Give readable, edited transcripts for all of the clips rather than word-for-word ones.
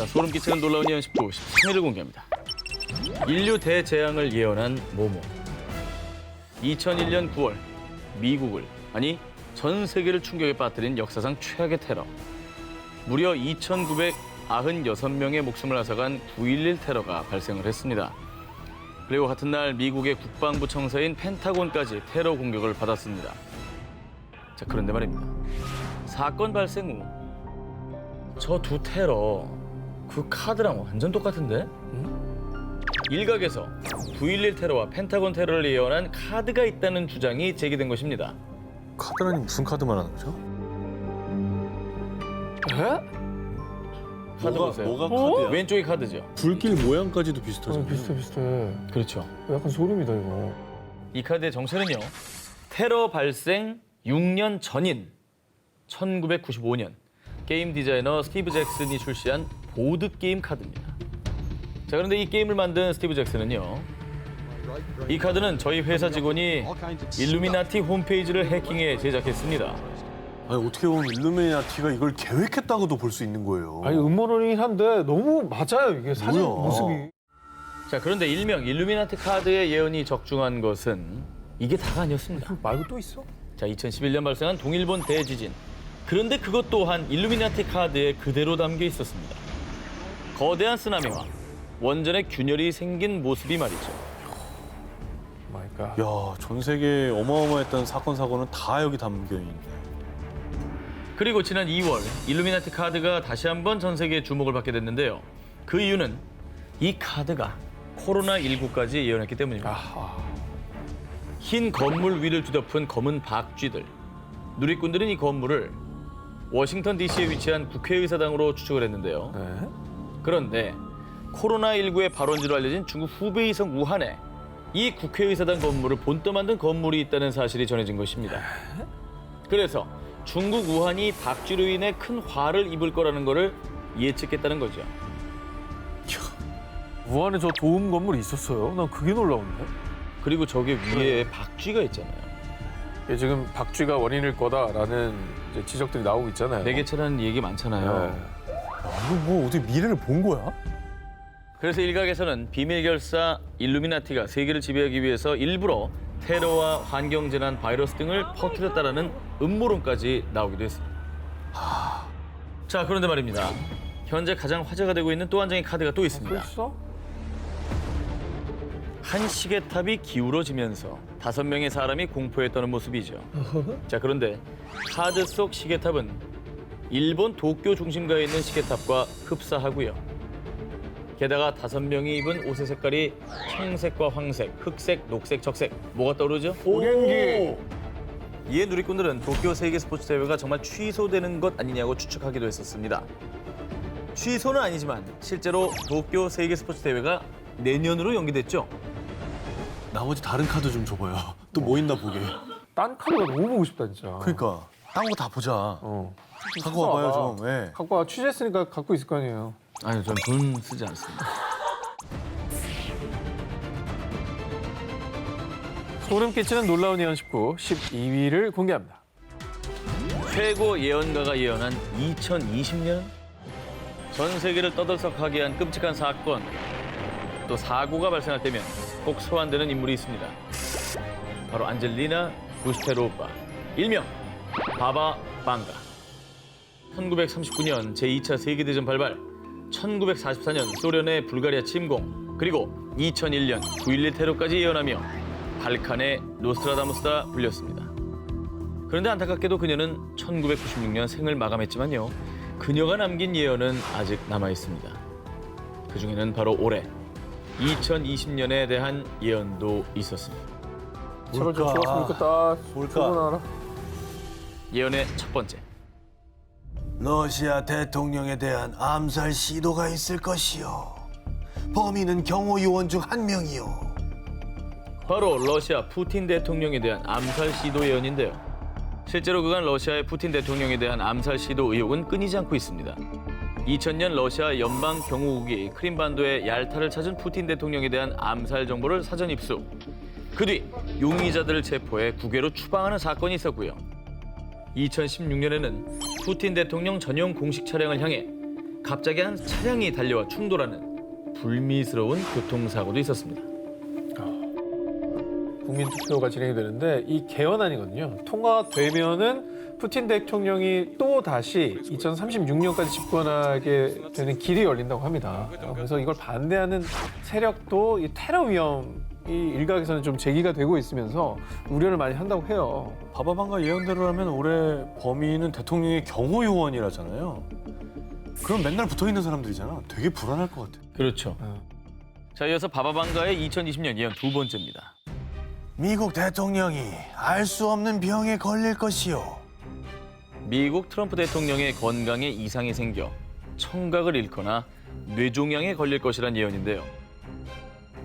자, 소름 끼치는 놀라운 예언 10부 13일을 공개합니다. 인류 대재앙을 예언한 모모. 2001년 9월 미국을, 아니 전 세계를 충격에 빠뜨린 역사상 최악의 테러. 무려 2,996명의 목숨을 앗아간 9.11 테러가 발생을 했습니다. 그리고 같은 날 미국의 국방부 청사인 펜타곤까지 테러 공격을 받았습니다. 자, 그런데 말입니다. 사건 발생 후 저 두 테러 그 카드랑 완전 똑같은데? 일각에서 9.11 테러와 펜타곤 테러를 예언한 카드가 있다는 주장이 제기된 것입니다. 카드라니 무슨 카드 말하는 거죠? 에? 카드 보세요. 뭐가 카드야? 왼쪽이 카드죠. 불길 모양까지도 비슷하잖아요. 비슷해. 그렇죠. 약간 소름이다 이거. 이 카드의 정체는요. 테러 발생 6년 전인 1995년 게임 디자이너 스티브 잭슨이 출시한 보드게임 카드입니다. 자, 그런데 이 게임을 만든 스티브 잭슨은요. 이 카드는 저희 회사 직원이 일루미나티 홈페이지를 해킹해 제작했습니다. 아니 어떻게 보면 일루미나티가 이걸 계획했다고도 볼 수 있는 거예요. 아니 음모론이긴 한데 너무 맞아요 이게 사진 뭐야? 모습이. 자, 그런데 일명 일루미나티 카드의 예언이 적중한 것은 이게 다가 아니었습니다. 말고 또 있어? 자, 2011년 발생한 동일본 대지진. 그런데 그것 또한 일루미나티 카드에 그대로 담겨 있었습니다. 거대한 쓰나미와 원전의 균열이 생긴 모습이 말이죠. 마이 갓. 야, 전 세계에 어마어마했던 사건 사고는 다 여기 담겨 있네. 그리고 지난 2월 일루미나티 카드가 다시 한번 전 세계의 주목을 받게 됐는데요. 그 이유는 이 카드가 코로나19까지 예언했기 때문입니다. 흰 건물 위를 뒤덮은 검은 박쥐들. 누리꾼들은 이 건물을 워싱턴 DC에 위치한 국회의사당으로 추측을 했는데요. 네? 그런데 코로나19의 발원지로 알려진 중국 후베이성 우한에 이 국회의사당 건물을 본떠 만든 건물이 있다는 사실이 전해진 것입니다. 그래서 중국 우한이 박쥐로 인해 큰 화를 입을 거라는 것을 예측했다는 거죠. 우한에 저 도움 건물이 있었어요? 난 그게 놀라운데. 그리고 저게 위에 박쥐가 있잖아요. 이게 지금 박쥐가 원인일 거다라는 이제 지적들이 나오고 있잖아요. 매개체라는 얘기 많잖아요. 네. 이거 뭐 어떻게 미래를 본 거야? 그래서 일각에서는 비밀 결사 일루미나티가 세계를 지배하기 위해서 일부러 테러와 환경재난, 바이러스 등을 퍼뜨렸다라는 음모론까지 나오기도 했습니다. 자, 그런데 말입니다. 현재 가장 화제가 되고 있는 또 한 장의 카드가 또 있습니다. 벌써? 한 시계탑이 기울어지면서 5명의 사람이 공포에 떠는 모습이죠. 자, 그런데 카드 속 시계탑은 일본 도쿄 중심가에 있는 시계탑과 흡사하고요. 게다가 5명이 입은 옷의 색깔이 청색과 황색, 흑색, 녹색, 적색. 뭐가 떠오르죠? 오갱기. 이에 누리꾼들은 도쿄 세계 스포츠 대회가 정말 취소되는 것 아니냐고 추측하기도 했었습니다. 취소는 아니지만 실제로 도쿄 세계 스포츠 대회가 내년으로 연기됐죠. 나머지 다른 카드 좀 줘봐요. 또 뭐 있나 보게. 딴 카드가 너무 보고 싶다 진짜. 그러니까 딴 거 다 보자. 어. 갖고 와봐요 좀. 예. 갖고 와 취재했으니까 갖고 있을 거 아니에요. 아니요, 전 돈 쓰지 않습니다. 소름 끼치는 놀라운 예언 19 12위를 공개합니다. 최고 예언가가 예언한 2020년? 전 세계를 떠들썩하게 한 끔찍한 사건, 또 사고가 발생할 때면 꼭 소환되는 인물이 있습니다. 바로 안젤리나 부스테로바, 일명 바바 방가. 1939년 제2차 세계대전 발발, 1944년 소련의 불가리아 침공, 그리고 2001년 9.11 테러까지 예언하며 발칸의 노스트라다무스라 불렸습니다. 그런데 안타깝게도 그녀는 1996년 생을 마감했지만요. 그녀가 남긴 예언은 아직 남아있습니다. 그중에는 바로 올해 2020년에 대한 예언도 있었습니다. 제발 좀 좋았으면 좋겠다. 뭘까? 소문하라. 예언의 첫 번째. 러시아 대통령에 대한 암살 시도가 있을 것이요. 범인은 경호 요원 중 한 명이요. 바로 러시아 푸틴 대통령에 대한 암살 시도 예언인데요. 실제로 그간 러시아의 푸틴 대통령에 대한 암살 시도 의혹은 끊이지 않고 있습니다. 2000년 러시아 연방 경호국이 크림반도의 얄타를 찾은 푸틴 대통령에 대한 암살 정보를 사전 입수. 그 뒤 용의자들을 체포해 국외로 추방하는 사건이 있었고요. 2016년에는 푸틴 대통령 전용 공식 차량을 향해 갑자기 한 차량이 달려와 충돌하는 불미스러운 교통사고도 있었습니다. 국민 투표가 진행이 되는데 이 개헌안이거든요. 통과되면은 푸틴 대통령이 또 다시 2036년까지 집권하게 되는 길이 열린다고 합니다. 그래서 이걸 반대하는 세력도 이 테러 위험이 일각에서는 좀 제기가 되고 있으면서 우려를 많이 한다고 해요. 바바방가 예언대로라면 올해 범인은 대통령의 경호 요원이라잖아요. 그럼 맨날 붙어 있는 사람들이잖아. 되게 불안할 것 같아. 그렇죠. 자, 이어서 바바방가의 2020년 예언 두 번째입니다. 미국 대통령이 알 수 없는 병에 걸릴 것이요. 미국 트럼프 대통령의 건강에 이상이 생겨 청각을 잃거나 뇌종양에 걸릴 것이란 예언인데요.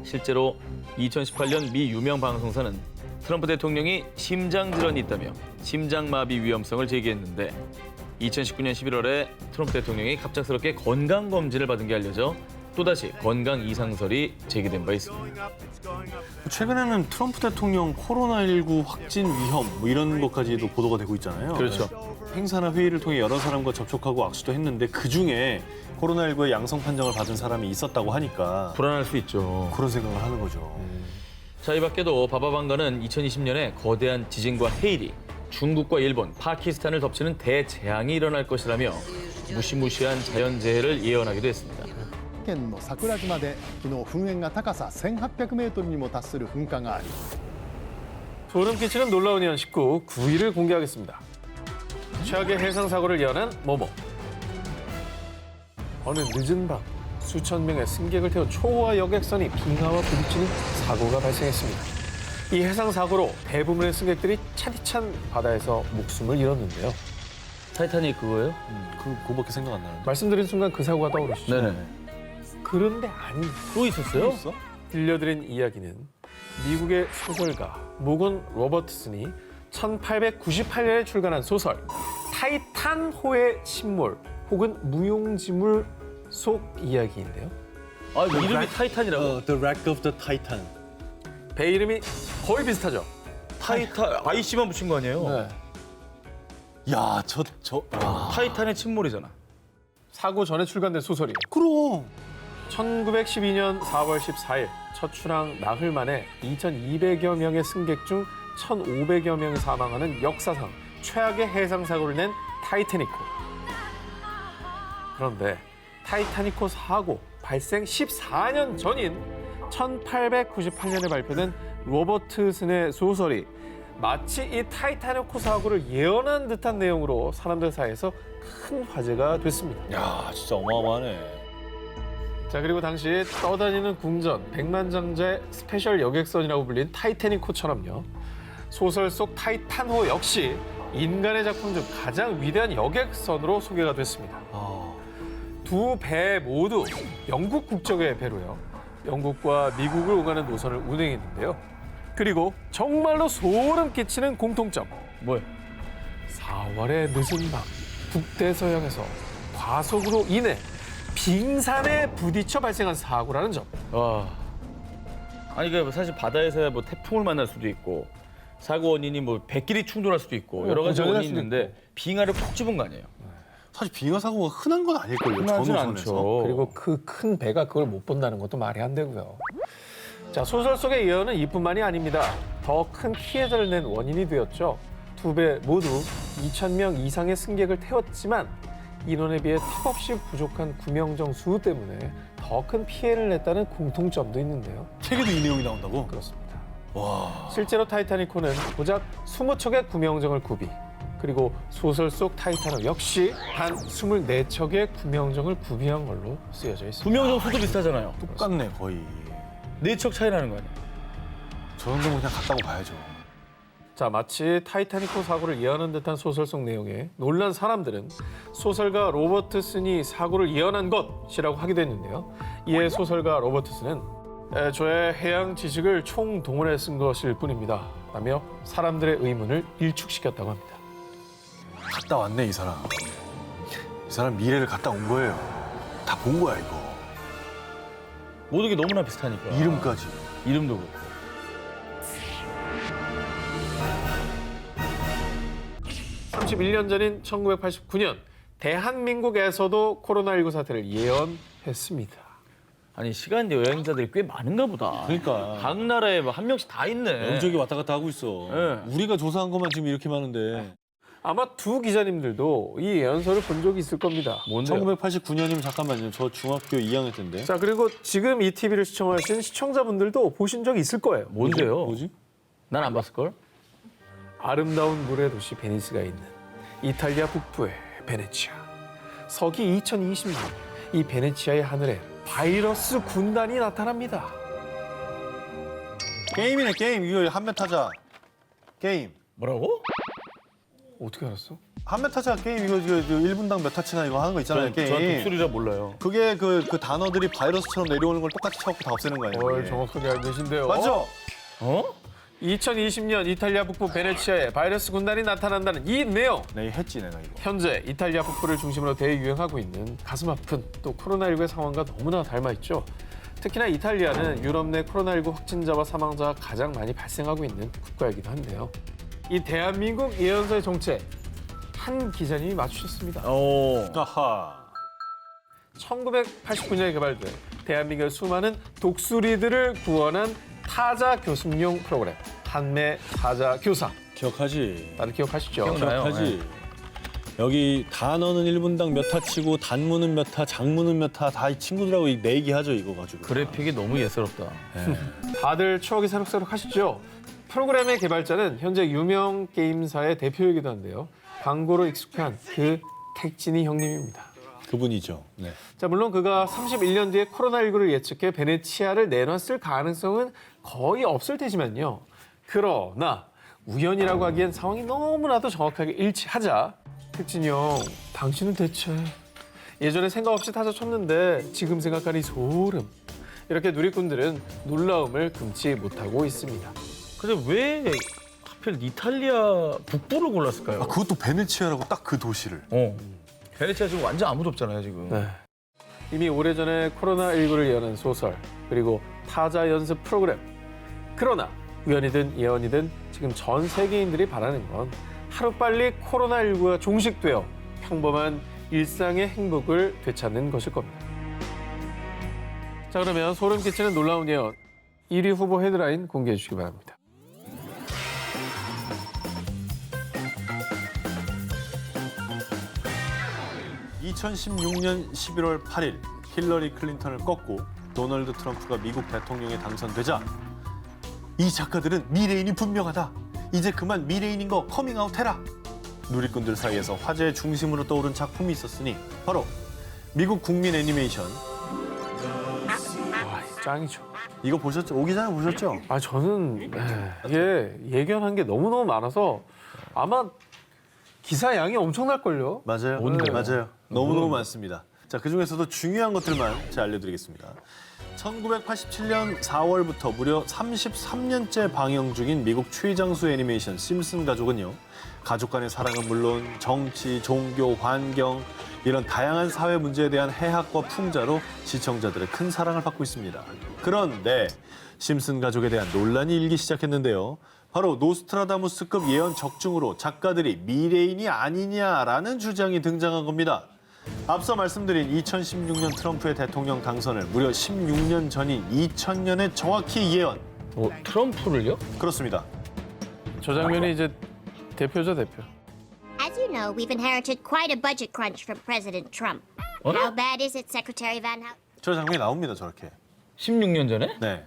실제로 2018년 미 유명 방송사는 트럼프 대통령이 심장질환이 있다며 심장마비 위험성을 제기했는데 2019년 11월에 트럼프 대통령이 갑작스럽게 건강검진을 받은 게 알려져 또다시 건강 이상설이 제기된 바 있습니다. 최근에는 트럼프 대통령 코로나19 확진 위험 뭐 이런 것까지도 보도가 되고 있잖아요. 그렇죠. 행사나 회의를 통해 여러 사람과 접촉하고 악수도 했는데 그중에 코로나19의 양성 판정을 받은 사람이 있었다고 하니까 불안할 수 있죠. 그런 생각을 하는 거죠. 자, 이 밖에도 바바방가는 2020년에 거대한 지진과 해일이 중국과 일본, 파키스탄을 덮치는 대재앙이 일어날 것이라며 무시무시한 자연재해를 예언하기도 했습니다. 県の桜島で昨日噴煙が高さ1800メートルにも達する噴火があり 소름 끼치는 놀라운 예언 19 9위를 공개하겠습니다. 최악의 해상 사고를 예언한 뭐뭐. 어느 늦은 밤 수천 명의 승객을 태운 초호화 여객선이 빙하와 부딪히는 사고가 발생했습니다. 이 해상 사고로 대부분의 승객들이 차디찬 바다에서 목숨을 잃었는데요. 타이타닉 그거예요? 그거밖에 생각 안 나는데. 말씀드린 순간 그 사고가 떠오르시죠? 네네. 그런데 아니. 또 있었어요? 들려드린 이야기는 미국의 소설가 모건 로버트슨이 1898년에 출간한 소설 타이탄호의 침몰 혹은 무용지물 속 이야기인데요. 아, 뭐 이름이 타이탄이라고? The Wreck of the Titan. 배 이름이 거의 비슷하죠. 타이탄, IC만 붙인 거 아니에요? 네. 야, 타이탄의 침몰이잖아. 사고 전에 출간된 소설이에요. 그럼. 1912년 4월 14일 첫 출항 나흘 만에 2,200여 명의 승객 중 1,500여 명이 사망하는 역사상 최악의 해상 사고를 낸 타이타닉호. 그런데 타이타닉호 사고 발생 14년 전인 1898년에 발표된 로버트슨의 소설이 마치 이 타이타닉호 사고를 예언한 듯한 내용으로 사람들 사이에서 큰 화제가 됐습니다. 야, 진짜 어마어마하네. 자, 그리고 당시 떠다니는 궁전 백만장자의 스페셜 여객선이라고 불린 타이타닉호처럼요. 소설 속 타이탄호 역시 인간의 작품 중 가장 위대한 여객선으로 소개가 됐습니다. 두 배 모두 영국 국적의 배로요. 영국과 미국을 오가는 노선을 운행했는데요. 그리고 정말로 소름 끼치는 공통점. 뭐요? 4월의 늦은 밤 북대서양에서 과속으로 인해 빙산에 부딪혀 발생한 사고라는 점. 와. 아니, 그 사실 바다에서야 뭐 태풍을 만날 수도 있고 사고 원인이 뭐 배끼리 충돌할 수도 있고 여러 가지 고장이 날 원인이 수도 있는데 빙하를 푹 집은 거 아니에요? 사실 빙하 사고가 흔한 건 아닐걸요. 흔하진 전 않죠. 호선에서. 그리고 그 큰 배가 그걸 못 본다는 것도 말이 안 되고요. 자, 소설 속의 예언은 이뿐만이 아닙니다. 더 큰 피해자를 낸 원인이 되었죠. 두 배 모두 2,000명 이상의 승객을 태웠지만 인원에 비해 턱없이 부족한 구명정 수 때문에 더 큰 피해를 냈다는 공통점도 있는데요. 책에도 이 내용이 나온다고? 그렇습니다. 와. 실제로 타이타닉호는 고작 20척의 구명정을 구비, 그리고 소설 속 타이탄호 역시 단 24척의 구명정을 구비한 걸로 쓰여져 있습니다. 구명정 수도 비슷하잖아요. 똑같네, 거의. 4척 차이 나는 거 아니에요? 저 정도면 그냥 갔다고 봐야죠. 자, 마치 타이타닉호 사고를 예언한 듯한 소설 속 내용에 놀란 사람들은 소설가 로버트슨이 사고를 예언한 것이라고 하기도 했는데요. 이에 소설가 로버트슨은 저의 해양 지식을 총동원해 쓴 것일 뿐입니다 라며 사람들의 의문을 일축시켰다고 합니다. 갔다 왔네, 이 사람. 이 사람 미래를 갔다 온 거예요. 다 본 거야, 이거. 모든 게 너무나 비슷하니까. 이름까지. 이름도 그렇고. (31년) 31년 전인 1989년 대한민국에서도 코로나19 사태를 예언했습니다. 아니 시간 여행자들이 꽤 많은가 보다. 그러니까. 각 나라에 뭐 한 명씩 다 있네. 여기저기 왔다 갔다 하고 있어. 네. 우리가 조사한 것만 지금 이렇게 많은데. 아마 두 기자님들도 이 예언서를 본 적이 있을 겁니다. 뭔데요? 1989년이면 잠깐만요. 저 중학교 2학년 때인데. 자, 그리고 지금 이 TV를 시청하신 시청자분들도 보신 적이 있을 거예요. 뭔데요? 뭐지? 난 안 봤을 걸. 아름다운 물의 도시 베니스가 있는 이탈리아 북부의 베네치아. 서기 2020년 이 베네치아의 하늘에 바이러스 군단이 나타납니다. 게임이네 게임. 이거 한메 타자. 게임. 뭐라고? 어떻게 알았어? 한메 타자 게임 이거 1분당 몇 타치나 이거 하는 거 있잖아요. 저 게임. 독수리라 몰라요. 그게 그 단어들이 바이러스처럼 내려오는 걸 똑같이 쳐갖고 다 없애는 거 아니에요? 그게? 정확하게 알고 계신데요. 맞죠? 어? 2020년 이탈리아 북부 베네치아에 바이러스 군단이 나타난다는 이 내용. 네, 했지 내가 이거. 현재 이탈리아 북부를 중심으로 대유행하고 있는 가슴 아픈 또 코로나19의 상황과 너무나 닮아 있죠. 특히나 이탈리아는 유럽 내 코로나19 확진자와 사망자가 가장 많이 발생하고 있는 국가이기도 한데요. 이 대한민국 예언서의 정체 한 기자님이 맞추셨습니다. 아하. 1989년에 개발된 대한민국의 수많은 독수리들을 구원한 타자 교습용 프로그램 한매 타자 교사. 기억하지. 다들 기억하시죠? 기억나요? 기억하지. 여기 단어는 1분당 몇 타치고 단문은 몇 타, 장문은 몇 타 다 이 친구들하고 내기하죠 이거 가지고. 그래픽이 너무 예스럽다. 다들 추억이 새록새록하시죠? 프로그램의 개발자는 현재 유명 게임사의 대표이기도 한데요. 광고로 익숙한 그 택진이 형님입니다. 그분이죠. 네. 자, 물론 그가 31년 뒤에 코로나19를 예측해 베네치아를 내놨을 가능성은 거의 없을 테지만요. 그러나 우연이라고 하기엔 상황이 너무나도 정확하게 일치하자 택진이 형, 당신은 대체 예전에 생각 없이 타자 쳤는데 지금 생각하니 소름. 이렇게 누리꾼들은 놀라움을 금치 못하고 있습니다. 근데 왜 하필 이탈리아 북부를 골랐을까요? 아 그것도 베네치아라고 딱 그 도시를. 베네치아 지금 완전 아무도 없잖아요 지금. 네. 이미 오래전에 코로나19를 예언한 소설 그리고 타자 연습 프로그램. 그러나 우연이든 예언이든 지금 전 세계인들이 바라는 건 하루빨리 코로나19가 종식되어 평범한 일상의 행복을 되찾는 것일 겁니다. 자, 그러면 소름 끼치는 놀라운 예언 1위 후보 헤드라인 공개해 주시기 바랍니다. (2016년 11월 8일) 힐러리 클린턴을 꺾고 도널드 트럼프가 미국 대통령에 당선되자 이 작가들은 미래인이 분명하다. 이제 그만 미래인인 거 커밍아웃해라. 누리꾼들 사이에서 화제의 중심으로 떠오른 작품이 있었으니 바로 미국 국민 애니메이션. 와, 짱이죠. 이거 보셨죠? 오기 전에 보셨죠? 아, 저는 이게 예견한 게 너무너무 많아서 아마 기사 양이 엄청날걸요? 맞아요. 뭔데요? 맞아요. 너무너무 많습니다. 자, 그중에서도 중요한 것들만 제가 알려드리겠습니다. 1987년 4월부터 무려 33년째 방영 중인 미국 최장수 애니메이션 심슨 가족은요. 가족 간의 사랑은 물론 정치, 종교, 환경 이런 다양한 사회 문제에 대한 해학과 풍자로 시청자들의 큰 사랑을 받고 있습니다. 그런데 심슨 가족에 대한 논란이 일기 시작했는데요. 바로 노스트라다무스급 예언 적중으로 작가들이 미래인이 아니냐라는 주장이 등장한 겁니다. 앞서 말씀드린 2016년 트럼프의 대통령 당선을 무려 16년 전인 2000년에 정확히 예언. 트럼프를요? 그렇습니다. 저 장면이 이제 대표죠, 대표. As you know, we've inherited quite a budget crunch from President Trump. How bad is it, Secretary Van Houten? 저 장면이 나옵니다, 저렇게. 16년 전에? 네.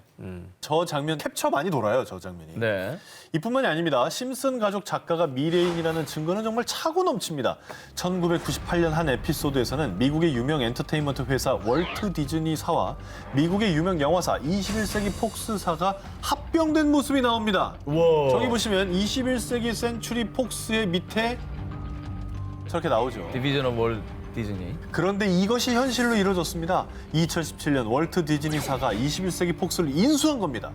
저 장면 캡처 많이 돌아요, 저 장면이. 네. 이뿐만이 아닙니다. 심슨 가족 작가가 미래인이라는 증거는 정말 차고 넘칩니다. 1998년 한 에피소드에서는 미국의 유명 엔터테인먼트 회사 월트 디즈니사와 미국의 유명 영화사 21세기 폭스사가 합병된 모습이 나옵니다. 우와. 저기 보시면 21세기 센츄리 폭스의 밑에 저렇게 나오죠. 디비전 오브 월드 디즈니. 그런데 이것이 현실로 이루어졌습니다. 2017년 월트 디즈니사가 21세기 폭스를 인수한 겁니다.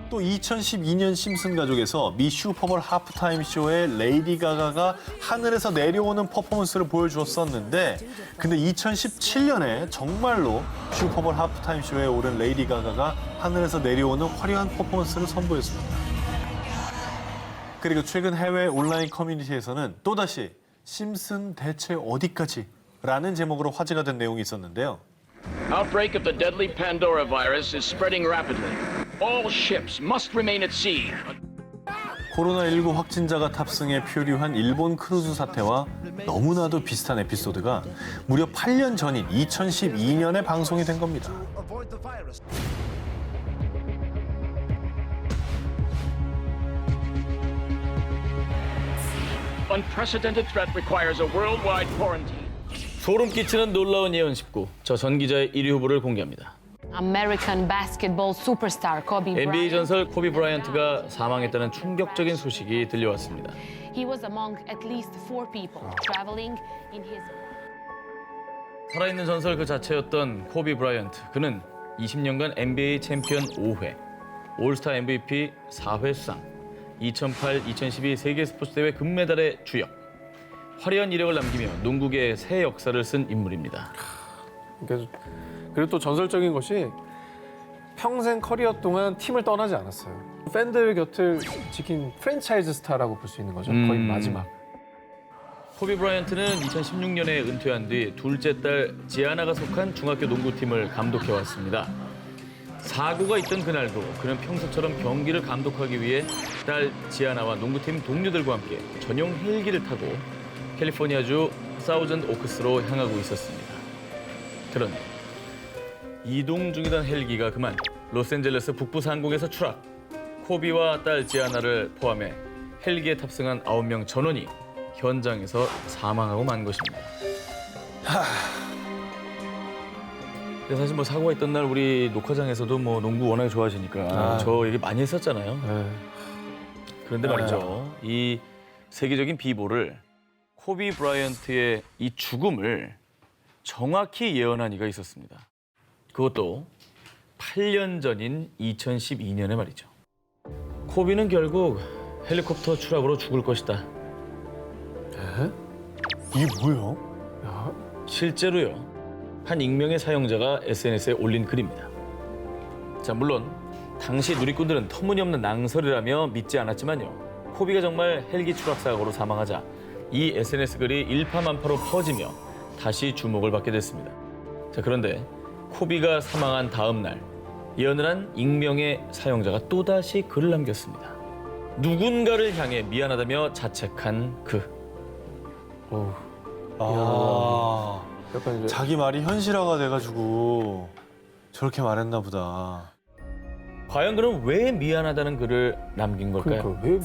또 2012년 심슨 가족에서 미 슈퍼볼 하프타임 쇼에 레이디 가가가 하늘에서 내려오는 퍼포먼스를 보여주었었는데 근데 2017년에 정말로 슈퍼볼 하프타임 쇼에 오른 레이디 가가가 하늘에서 내려오는 화려한 퍼포먼스를 선보였습니다. 그리고 최근 해외 온라인 커뮤니티에서는 또다시 심슨 대체 어디까지? 라는 제목으로 화제가 된 내용이 있었는데요. Outbreak of the deadly Pandora virus is spreading rapidly. All ships must remain at sea. 코로나19 확진자가 탑승해 표류한 일본 크루즈 사태와 너무나도 비슷한 에피소드가 무려 8년 전인 2012년에 방송이 된 겁니다. Unprecedented threat requires a worldwide quarantine. 소름 끼치는 놀라운 예언 19. 저 전 기자의 1위 후보를 공개합니다. American basketball superstar Kobe NBA Bryant. 전설 코비 브라이언트가 사망했다는 충격적인 소식이 들려왔습니다. He was among at least 4 people traveling in his. 살아있는 전설 그 자체였던 코비 브라이언트. 그는 20년간 NBA 챔피언 5회, 올스타 MVP 4회 수상, 2008, 2012 세계 스포츠 대회 금메달의 주역, 화려한 이력을 남기며 농구계의 새 역사를 쓴 인물입니다. 그리고 또 전설적인 것이 평생 커리어 동안 팀을 떠나지 않았어요. 팬들 곁을 지킨 프랜차이즈 스타라고 볼 수 있는 거죠. 거의 마지막. 코비 브라이언트는 2016년에 은퇴한 뒤 둘째 딸 지아나가 속한 중학교 농구팀을 감독해왔습니다. 사고가 있던 그날도 그는 평소처럼 경기를 감독하기 위해 딸 지아나와 농구팀 동료들과 함께 전용 헬기를 타고 캘리포니아주 사우전드 오크스로 향하고 있었습니다. 그런데 이동 중이던 헬기가 그만 로스앤젤레스 북부 상공에서 추락. 코비와 딸 지아나를 포함해 헬기에 탑승한 9명 전원이 현장에서 사망하고 만 것입니다. 근데 사실 뭐 사고가 있던 날 우리 녹화장에서도 뭐 농구 워낙에 좋아하시니까 저 얘기 많이 했었잖아요. 그런데 말이죠. 이 세계적인 비보를 코비 브라이언트의 이 죽음을 정확히 예언한 이가 있었습니다. 그것도 8년 전인 2012년에 말이죠. 코비는 결국 헬리콥터 추락으로 죽을 것이다. 이게 뭐예요? 실제로요. 한 익명의 사용자가 SNS에 올린 글입니다. 자, 물론 당시 누리꾼들은 터무니없는 낭설이라며 믿지 않았지만요. 코비가 정말 헬기 추락 사고로 사망하자 이 SNS 글이 일파만파로 퍼지며 다시 주목을 받게 됐습니다. 자, 그런데 코비가 사망한 다음 날 예언을 한 익명의 사용자가 또다시 글을 남겼습니다. 누군가를 향해 미안하다며 자책한 그. 약간 이제 자기 말이 현실화가 돼가지고 저렇게 말했나 보다. 과연 그는 왜 미안하다는 글을 남긴 걸까요? 그러니까 왜